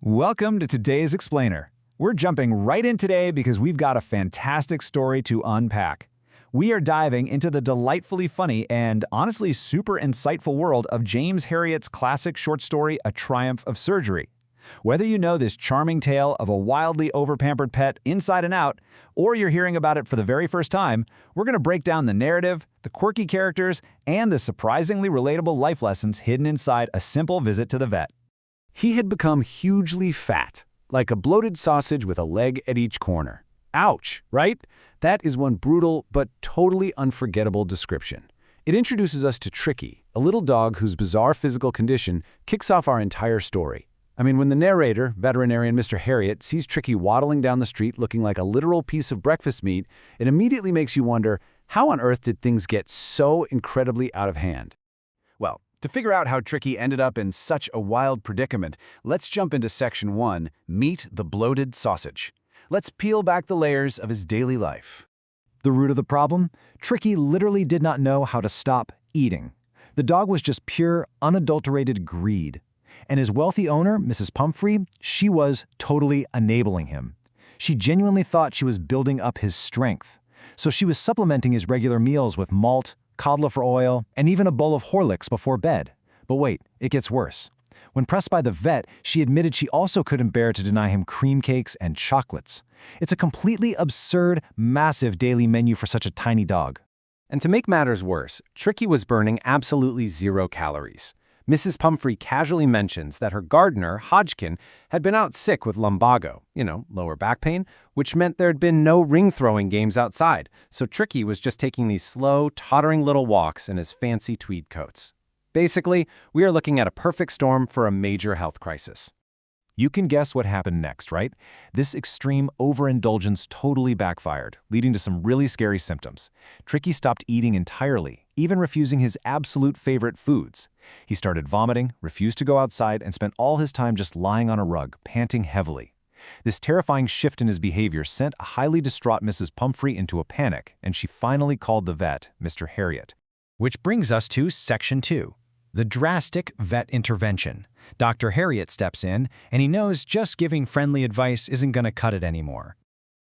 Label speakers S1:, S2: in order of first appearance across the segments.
S1: Welcome to today's Explainer. We're jumping right in today because we've got a fantastic story to unpack. We are diving into the delightfully funny and honestly super insightful world of James Herriot's classic short story, A Triumph of Surgery. Whether you know this charming tale of a wildly overpampered pet inside and out, or you're hearing about it for the very first time, we're going to break down the narrative, the quirky characters, and the surprisingly relatable life lessons hidden inside a simple visit to the vet.
S2: He had become hugely fat, like a bloated sausage with a leg at each corner. Ouch, right? That is one brutal but totally unforgettable description. It introduces us to Tricky, a little dog whose bizarre physical condition kicks off our entire story. When the narrator, veterinarian Mr. Herriot, sees Tricky waddling down the street looking like a literal piece of breakfast meat, it immediately makes you wonder, how on earth did things get so incredibly out of hand? Well, to figure out how Tricky ended up in such a wild predicament, let's jump into Section 1, Meet the Bloated Sausage. Let's peel back the layers of his daily life.
S1: The root of the problem? Tricky literally did not know how to stop eating. The dog was just pure, unadulterated greed. And his wealthy owner, Mrs. Pumphrey, she was totally enabling him. She genuinely thought she was building up his strength. So she was supplementing his regular meals with malt, cod liver oil, and even a bowl of Horlicks before bed. But wait, it gets worse. When pressed by the vet, she admitted she also couldn't bear to deny him cream cakes and chocolates. It's a completely absurd, massive daily menu for such a tiny dog.
S2: And to make matters worse, Tricky was burning absolutely 0 calories. Mrs. Pumphrey casually mentions that her gardener, Hodgkin, had been out sick with lumbago, lower back pain, which meant there'd been no ring-throwing games outside, so Tricky was just taking these slow, tottering little walks in his fancy tweed coats. Basically, we are looking at a perfect storm for a major health crisis.
S1: You can guess what happened next, right? This extreme overindulgence totally backfired, leading to some really scary symptoms. Tricky stopped eating entirely, even refusing his absolute favorite foods. He started vomiting, refused to go outside, and spent all his time just lying on a rug, panting heavily. This terrifying shift in his behavior sent a highly distraught Mrs. Pumphrey into a panic, and she finally called the vet, Mr. Herriot. Which brings us to Section 2. The drastic vet intervention. Dr. Herriot steps in, and he knows just giving friendly advice isn't going to cut it anymore.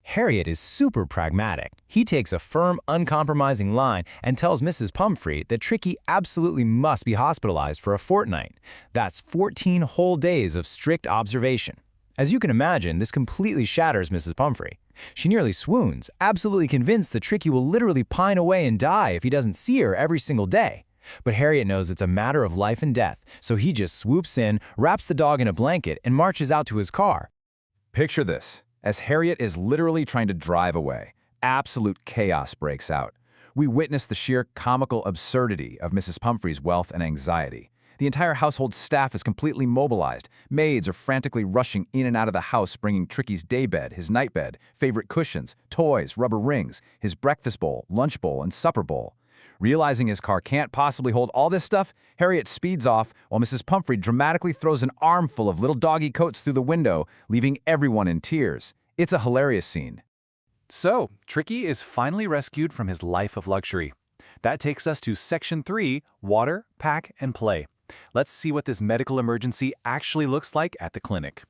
S1: Herriot is super pragmatic. He takes a firm, uncompromising line and tells Mrs. Pumphrey that Tricky absolutely must be hospitalized for a fortnight. That's 14 whole days of strict observation. As you can imagine, this completely shatters Mrs. Pumphrey. She nearly swoons, absolutely convinced that Tricky will literally pine away and die if he doesn't see her every single day. But Herriot knows it's a matter of life and death, so he just swoops in, wraps the dog in a blanket, and marches out to his car.
S3: Picture this. As Herriot is literally trying to drive away, absolute chaos breaks out. We witness the sheer comical absurdity of Mrs. Pumphrey's wealth and anxiety. The entire household staff is completely mobilized. Maids are frantically rushing in and out of the house, bringing Tricky's daybed, his nightbed, favorite cushions, toys, rubber rings, his breakfast bowl, lunch bowl, and supper bowl. Realizing his car can't possibly hold all this stuff, Herriot speeds off while Mrs. Pumphrey dramatically throws an armful of little doggy coats through the window, leaving everyone in tears. It's a hilarious scene.
S1: So, Tricky is finally rescued from his life of luxury. That takes us to Section 3, Water, Pack, and Play. Let's see what this medical emergency actually looks like at the clinic.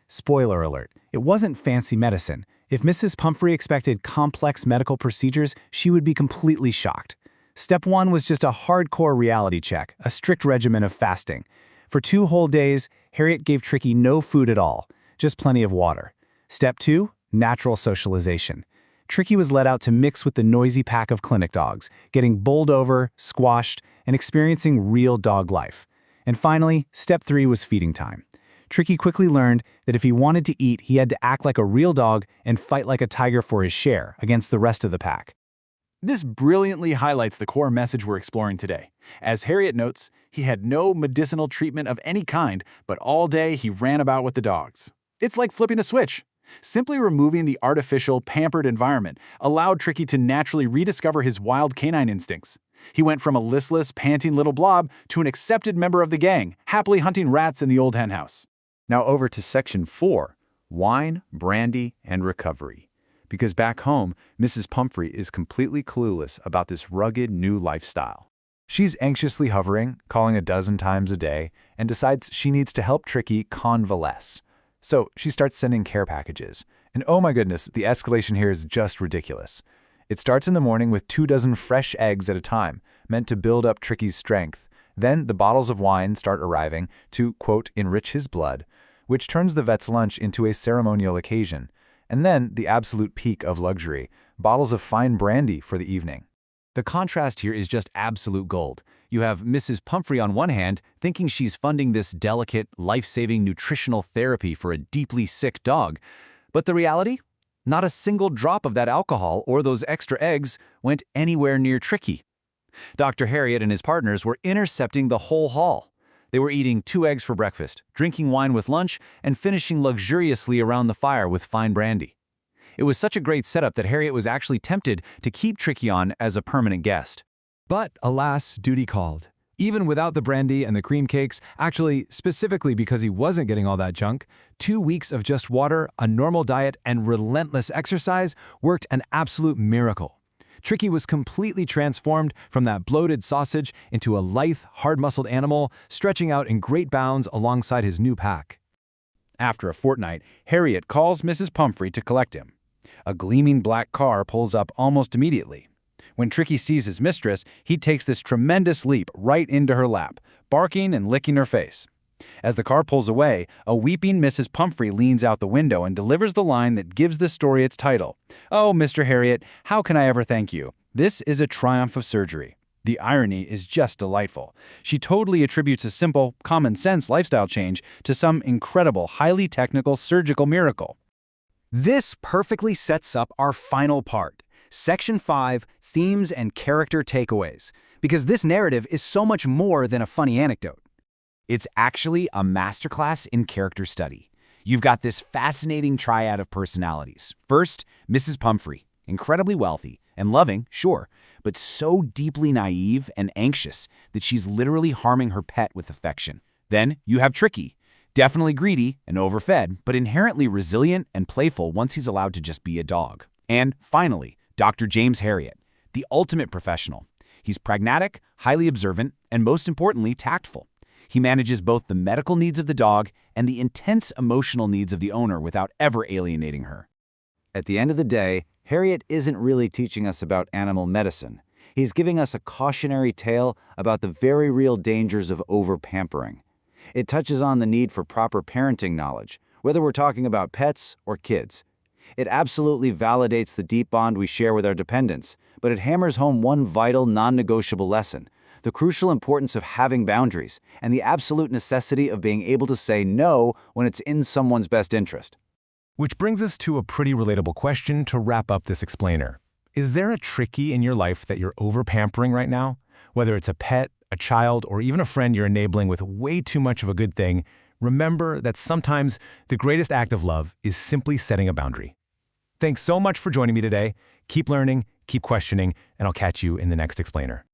S1: Spoiler alert, it wasn't fancy medicine. If Mrs. Pumphrey expected complex medical procedures, she would be completely shocked. Step 1 was just a hardcore reality check, a strict regimen of fasting. For 2 whole days, Herriot gave Tricky no food at all, just plenty of water. Step 2, natural socialization. Tricky was let out to mix with the noisy pack of clinic dogs, getting bowled over, squashed, and experiencing real dog life. And finally, Step 3 was feeding time. Tricky quickly learned that if he wanted to eat, he had to act like a real dog and fight like a tiger for his share against the rest of the pack. This brilliantly highlights the core message we're exploring today. As Herriot notes, he had no medicinal treatment of any kind, but all day he ran about with the dogs. It's like flipping a switch. Simply removing the artificial, pampered environment allowed Tricky to naturally rediscover his wild canine instincts. He went from a listless, panting little blob to an accepted member of the gang, happily hunting rats in the old henhouse.
S3: Now over to Section 4, Wine, Brandy, and Recovery. Because back home, Mrs. Pumphrey is completely clueless about this rugged new lifestyle.
S1: She's anxiously hovering, calling a dozen times a day, and decides she needs to help Tricky convalesce. So she starts sending care packages. And oh my goodness, the escalation here is just ridiculous. It starts in the morning with 24 fresh eggs at a time, meant to build up Tricky's strength. Then the bottles of wine start arriving to, quote, enrich his blood, which turns the vet's lunch into a ceremonial occasion. And then the absolute peak of luxury, bottles of fine brandy for the evening.
S2: The contrast here is just absolute gold. You have Mrs. Pumphrey on one hand thinking she's funding this delicate, life-saving nutritional therapy for a deeply sick dog. But the reality? Not a single drop of that alcohol or those extra eggs went anywhere near Tricky. Dr. Harriet and his partners were intercepting the whole haul. They were eating 2 eggs for breakfast, drinking wine with lunch, and finishing luxuriously around the fire with fine brandy. It was such a great setup that Harriet was actually tempted to keep Tricky on as a permanent guest.
S1: But alas, duty called. Even without the brandy and the cream cakes, actually specifically because he wasn't getting all that junk, 2 weeks of just water, a normal diet, and relentless exercise worked an absolute miracle. Tricky was completely transformed from that bloated sausage into a lithe, hard-muscled animal, stretching out in great bounds alongside his new pack.
S2: After a fortnight, Harriet calls Mrs. Pumphrey to collect him. A gleaming black car pulls up almost immediately. When Tricky sees his mistress, he takes this tremendous leap right into her lap, barking and licking her face. As the car pulls away, a weeping Mrs. Pumphrey leans out the window and delivers the line that gives the story its title. "Oh, Mr. Harriet, how can I ever thank you? This is a triumph of surgery." The irony is just delightful. She totally attributes a simple, common-sense lifestyle change to some incredible, highly technical surgical miracle.
S4: This perfectly sets up our final part, Section 5, Themes and Character Takeaways, because this narrative is so much more than a funny anecdote.
S3: It's actually a masterclass in character study. You've got this fascinating triad of personalities. First, Mrs. Pumphrey, incredibly wealthy and loving, sure, but so deeply naive and anxious that she's literally harming her pet with affection. Then you have Tricky, definitely greedy and overfed, but inherently resilient and playful once he's allowed to just be a dog. And finally, Dr. James Harriet, the ultimate professional. He's pragmatic, highly observant, and most importantly, tactful. He manages both the medical needs of the dog and the intense emotional needs of the owner without ever alienating her.
S5: At the end of the day, Harriet isn't really teaching us about animal medicine. He's giving us a cautionary tale about the very real dangers of over-pampering. It touches on the need for proper parenting knowledge, whether we're talking about pets or kids. It absolutely validates the deep bond we share with our dependents, but it hammers home one vital, non-negotiable lesson: the crucial importance of having boundaries and the absolute necessity of being able to say no when it's in someone's best interest.
S1: Which brings us to a pretty relatable question to wrap up this explainer. Is there a Tricky in your life that you're over-pampering right now? Whether it's a pet, a child, or even a friend you're enabling with way too much of a good thing, remember that sometimes the greatest act of love is simply setting a boundary. Thanks so much for joining me today. Keep learning, keep questioning, and I'll catch you in the next explainer.